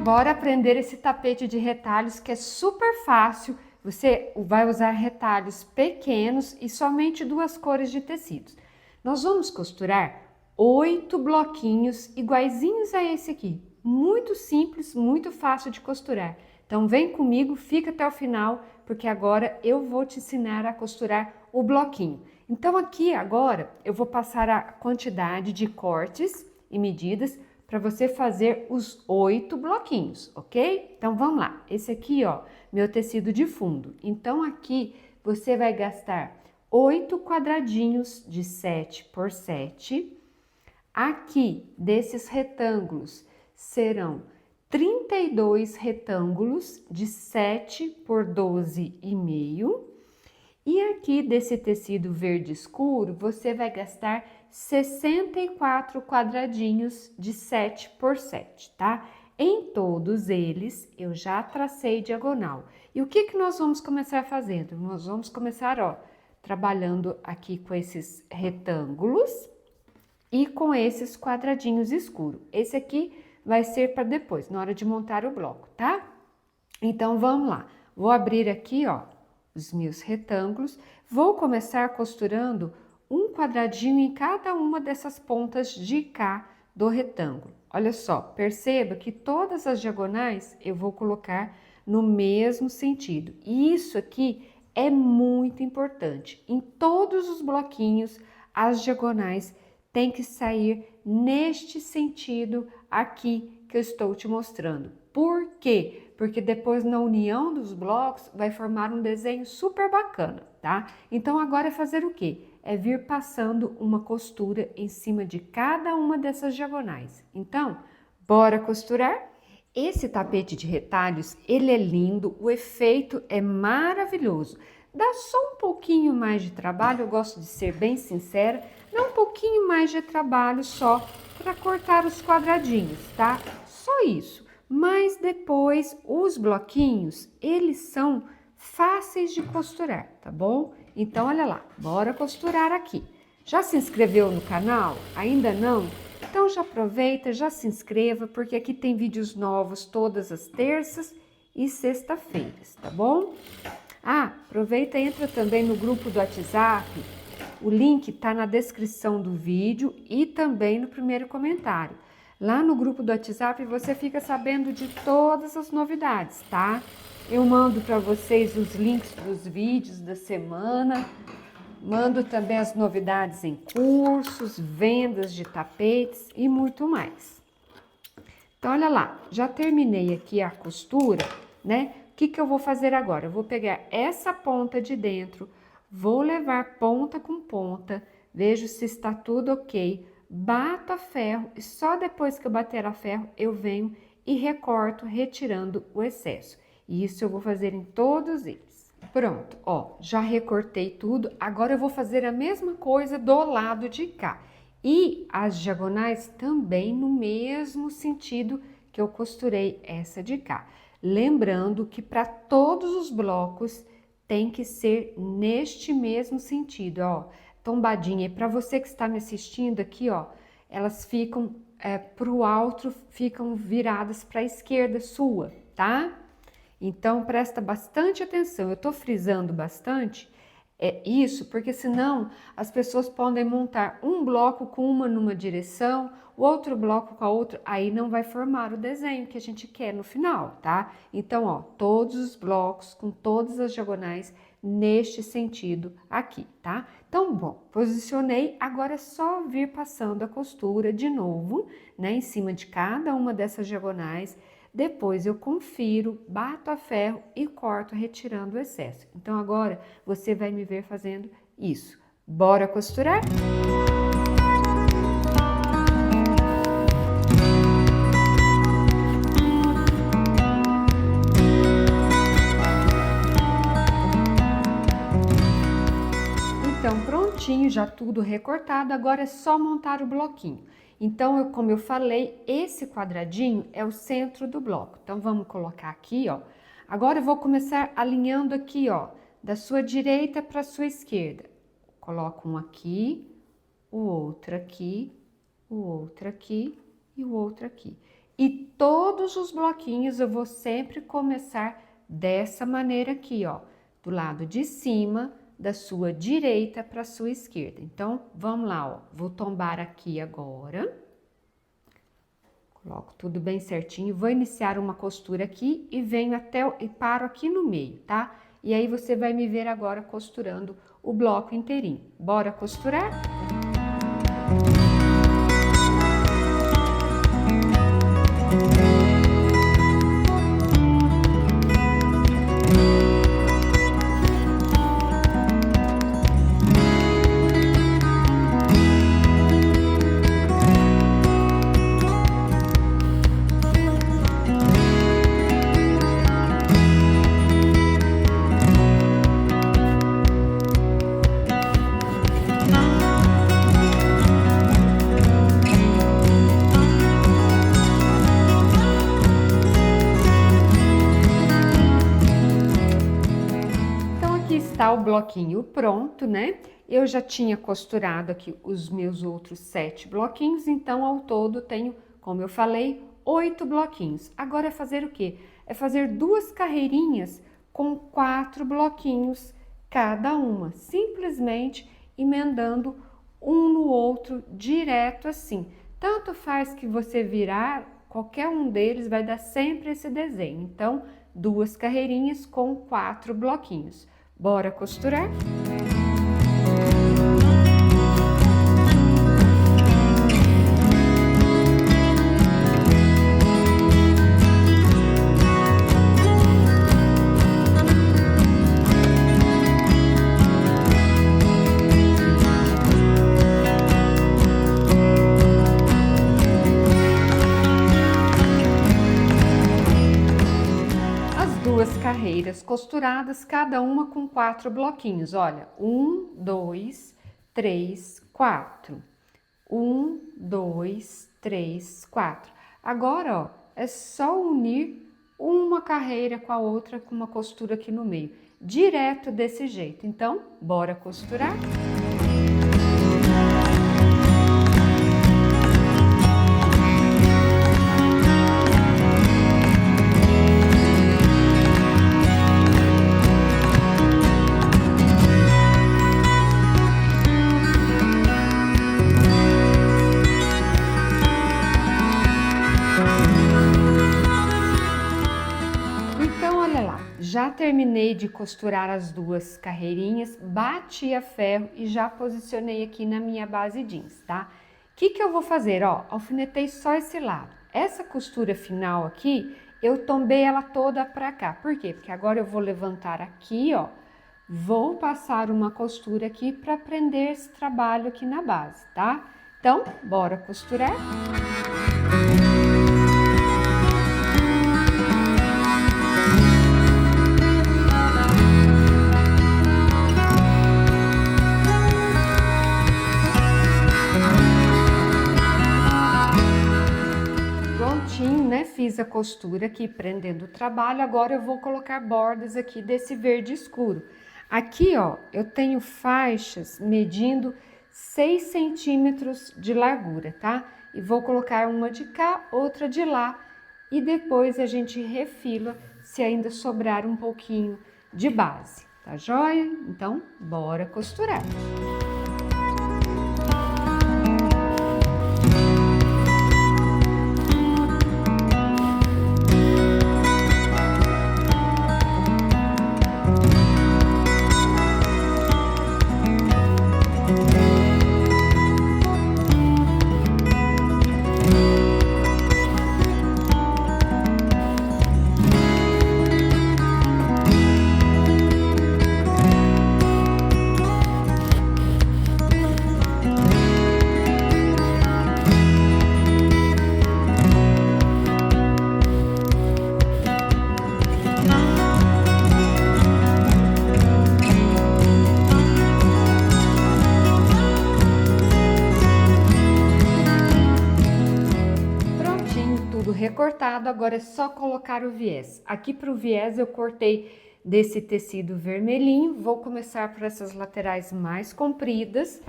bora aprender esse tapete de retalhos que é super fácil. Você vai usar retalhos pequenos e somente 2 cores de tecidos. Nós vamos costurar 8 bloquinhos iguaizinhos a esse aqui. Muito simples, muito fácil de costurar. Então vem comigo, fica até o final, porque agora eu vou te ensinar a costurar o bloquinho. Então aqui agora eu vou passar a quantidade de cortes e medidas para você fazer os 8 bloquinhos, ok? Então vamos lá. Esse aqui, ó, meu tecido de fundo. Então aqui você vai gastar 8 quadradinhos de 7 por 7. Aqui desses retângulos serão 32 retângulos de 7 por 12,5. E aqui desse tecido verde escuro, você vai gastar 64 quadradinhos de 7 por 7, tá? Em todos eles, eu já tracei diagonal. E o que nós vamos começar fazendo? Nós vamos começar, ó, trabalhando aqui com esses retângulos e com esses quadradinhos escuros. Esse aqui vai ser para depois, na hora de montar o bloco, tá? Então, vamos lá. Vou abrir aqui, ó, os meus retângulos. Vou começar costurando um quadradinho em cada uma dessas pontas de cá do retângulo. Olha só, perceba que todas as diagonais eu vou colocar no mesmo sentido. E isso aqui é muito importante. Em todos os bloquinhos, as diagonais têm que sair neste sentido aqui que eu estou te mostrando. Por quê? Porque depois na união dos blocos vai formar um desenho super bacana, tá? Então agora é fazer o quê? É vir passando uma costura em cima de cada uma dessas diagonais. Então, bora costurar? Esse tapete de retalhos, ele é lindo, o efeito é maravilhoso. Dá só um pouquinho mais de trabalho, eu gosto de ser bem sincera, dá um pouquinho mais de trabalho só para cortar os quadradinhos, tá? Só isso. Mas depois os bloquinhos, eles são fáceis de costurar, tá bom? Então, olha lá, bora costurar aqui. Já se inscreveu no canal? Ainda não? Então já aproveita, já se inscreva, porque aqui tem vídeos novos todas as terças e sexta-feiras, tá bom? Ah, aproveita e entra também no grupo do WhatsApp. O link tá na descrição do vídeo e também no primeiro comentário. Lá no grupo do WhatsApp você fica sabendo de todas as novidades, tá? Eu mando para vocês os links dos vídeos da semana, mando também as novidades em cursos, vendas de tapetes e muito mais. Então, olha lá, já terminei aqui a costura, né? O que eu vou fazer agora? Eu vou pegar essa ponta de dentro, vou levar ponta com ponta, vejo se está tudo ok, bato a ferro e só depois que eu bater a ferro eu venho e recorto, retirando o excesso. E isso eu vou fazer em todos eles. Pronto, ó, já recortei tudo, agora eu vou fazer a mesma coisa do lado de cá. E as diagonais também no mesmo sentido que eu costurei essa de cá. Lembrando que para todos os blocos tem que ser neste mesmo sentido, ó. Tombadinha, e para você que está me assistindo aqui, ó, elas ficam para o alto, ficam viradas para a esquerda sua, tá? Então, presta bastante atenção. Eu tô frisando bastante isso, porque senão as pessoas podem montar um bloco com uma numa direção, o outro bloco com a outra, aí não vai formar o desenho que a gente quer no final, tá? Então, ó, todos os blocos com todas as diagonais neste sentido aqui, tá? Então, bom, posicionei, agora é só vir passando a costura de novo, né, em cima de cada uma dessas diagonais. Depois eu confiro, bato a ferro e corto, retirando o excesso. Então, agora você vai me ver fazendo isso. Bora costurar? Então, prontinho, já tudo recortado, agora é só montar o bloquinho. Então, como eu falei, esse quadradinho é o centro do bloco. Então, vamos colocar aqui, ó. Agora, eu vou começar alinhando aqui, ó, da sua direita para a sua esquerda. Coloco um aqui, o outro aqui, o outro aqui e o outro aqui. E todos os bloquinhos eu vou sempre começar dessa maneira aqui, ó, do lado de cima, da sua direita para a sua esquerda. Então, vamos lá, ó, vou tombar aqui agora. Coloco tudo bem certinho, vou iniciar uma costura aqui e venho até, e paro aqui no meio, tá? E aí, você vai me ver agora costurando o bloco inteirinho. Bora costurar? Está o bloquinho pronto, né? Eu já tinha costurado aqui os meus outros 7 bloquinhos, então ao todo tenho, como eu falei, 8 bloquinhos. Agora é fazer o quê? É fazer 2 carreirinhas com 4 bloquinhos cada uma, simplesmente emendando um no outro direto assim. Tanto faz que você virar, qualquer um deles vai dar sempre esse desenho. Então, 2 carreirinhas com 4 bloquinhos. Bora costurar? Carreiras costuradas, cada uma com 4 bloquinhos. Olha, 1, 2, 3, 4. 1, 2, 3, 4. Agora, ó, é só unir uma carreira com a outra com uma costura aqui no meio, direto desse jeito. Então, bora costurar? Já terminei de costurar as 2 carreirinhas, bati a ferro e já posicionei aqui na minha base jeans, tá? O que eu vou fazer? Ó, alfinetei só esse lado. Essa costura final aqui, eu tombei ela toda pra cá. Por quê? Porque agora eu vou levantar aqui, ó, vou passar uma costura aqui pra prender esse trabalho aqui na base, tá? Então, bora costurar? Fiz a costura aqui prendendo o trabalho, agora eu vou colocar bordas aqui desse verde escuro. Aqui, ó, eu tenho faixas medindo 6 centímetros de largura, tá? E vou colocar uma de cá, outra de lá, e depois a gente refila se ainda sobrar um pouquinho de base, tá joia? Então, bora costurar! Recortado, agora é só colocar o viés. Aqui para o viés eu cortei desse tecido vermelhinho, vou começar por essas laterais mais compridas.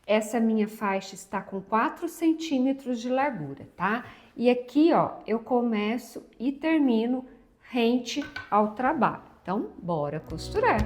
Essa minha faixa está com 4 centímetros de largura, tá? E aqui, ó, eu começo e termino rente ao trabalho. Então, bora costurar.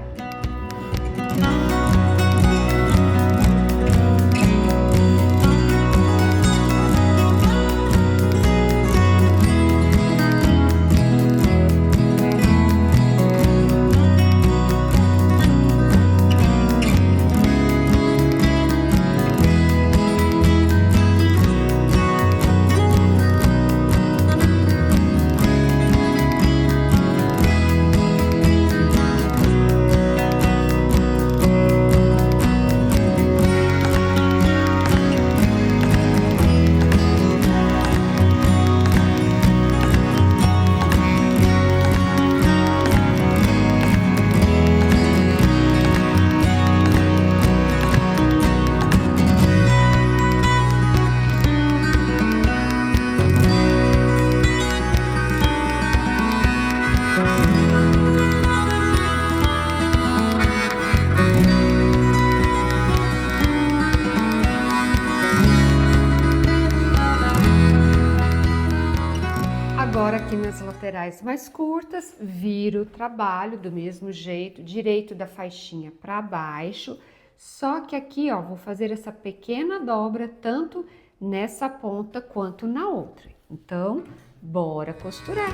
Agora aqui nas laterais mais curtas, viro o trabalho do mesmo jeito, direito da faixinha para baixo, só que aqui, ó, vou fazer essa pequena dobra tanto nessa ponta quanto na outra. Então, bora costurar.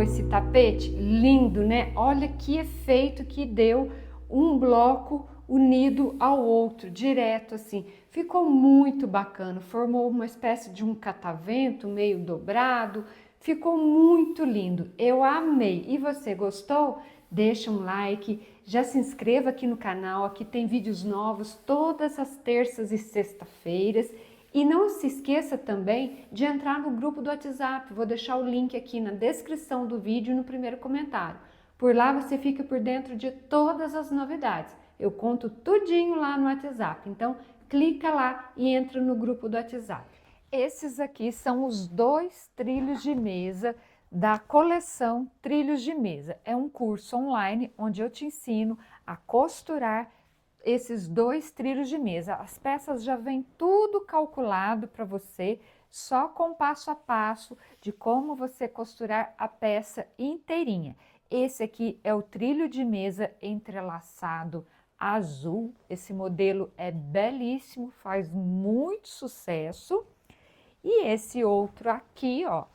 Esse tapete lindo, né? Olha que efeito que deu, um bloco unido ao outro, direto assim. Ficou muito bacana, formou uma espécie de um catavento meio dobrado, ficou muito lindo. Eu amei. E você gostou? Deixa um like, já se inscreva aqui no canal, aqui tem vídeos novos todas as terças e sexta-feiras. E não se esqueça também de entrar no grupo do WhatsApp, vou deixar o link aqui na descrição do vídeo e no primeiro comentário. Por lá você fica por dentro de todas as novidades. Eu conto tudinho lá no WhatsApp, então clica lá e entra no grupo do WhatsApp. Esses aqui são os 2 trilhos de mesa da coleção Trilhos de Mesa. É um curso online onde eu te ensino a costurar esses 2 trilhos de mesa. As peças já vem tudo calculado para você, só com passo a passo de como você costurar a peça inteirinha. Esse aqui é o trilho de mesa entrelaçado azul. Esse modelo é belíssimo, faz muito sucesso. E esse outro aqui, ó,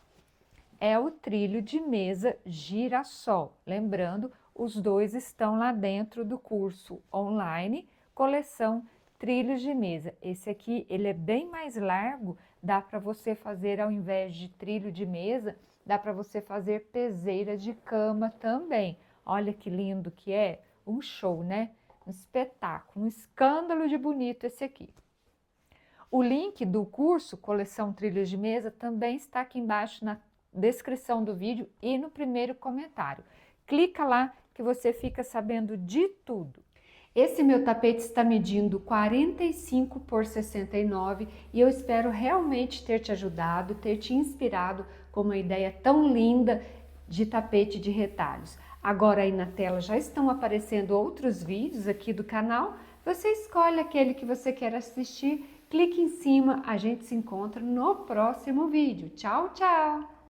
é o trilho de mesa girassol. Lembrando, os 2 estão lá dentro do curso online, coleção Trilhos de Mesa. Esse aqui, ele é bem mais largo, dá para você fazer, ao invés de trilho de mesa, dá para você fazer peseira de cama também. Olha que lindo que é, um show, né? Um espetáculo, um escândalo de bonito esse aqui. O link do curso Coleção Trilhos de Mesa também está aqui embaixo na descrição do vídeo e no primeiro comentário. Clica lá que você fica sabendo de tudo. Esse meu tapete está medindo 45 por 69 e eu espero realmente ter te ajudado, ter te inspirado com uma ideia tão linda de tapete de retalhos. Agora aí na tela já estão aparecendo outros vídeos aqui do canal. Você escolhe aquele que você quer assistir, clique em cima, a gente se encontra no próximo vídeo. Tchau, tchau!